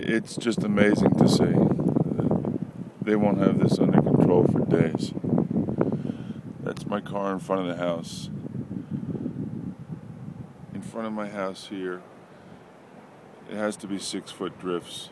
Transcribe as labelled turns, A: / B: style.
A: It's just amazing to see. They won't have this under control for days. That's my car in front of the house. In front of my house here, it has to be 6-foot drifts.